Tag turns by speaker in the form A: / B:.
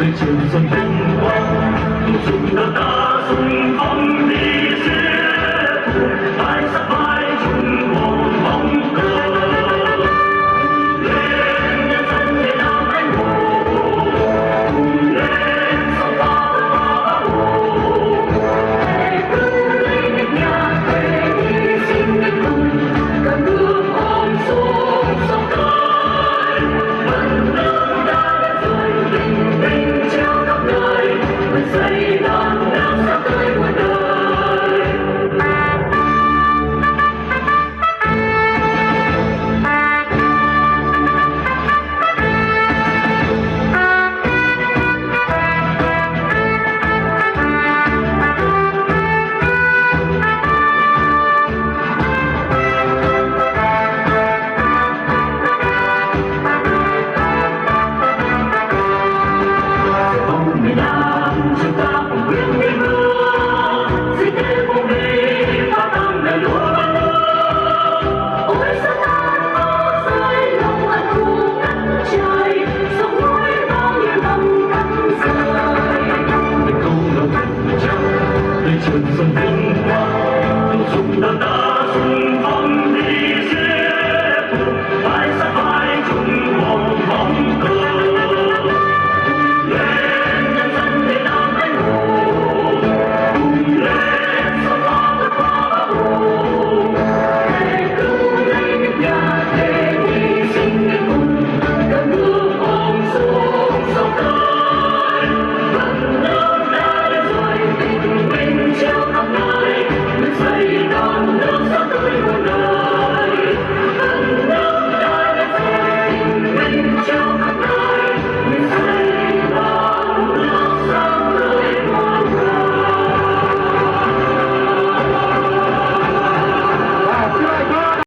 A: 對朝信的光，用盡了大順風的血統，帶失敗中國夢歌。願人真的要愛我，願受他的把握。在鼓勵的nhà về đi xin的cùng cả nước ôm xuống sông khơi vẫn nước đã rồi bình minh trao khắp nơi mình xây đá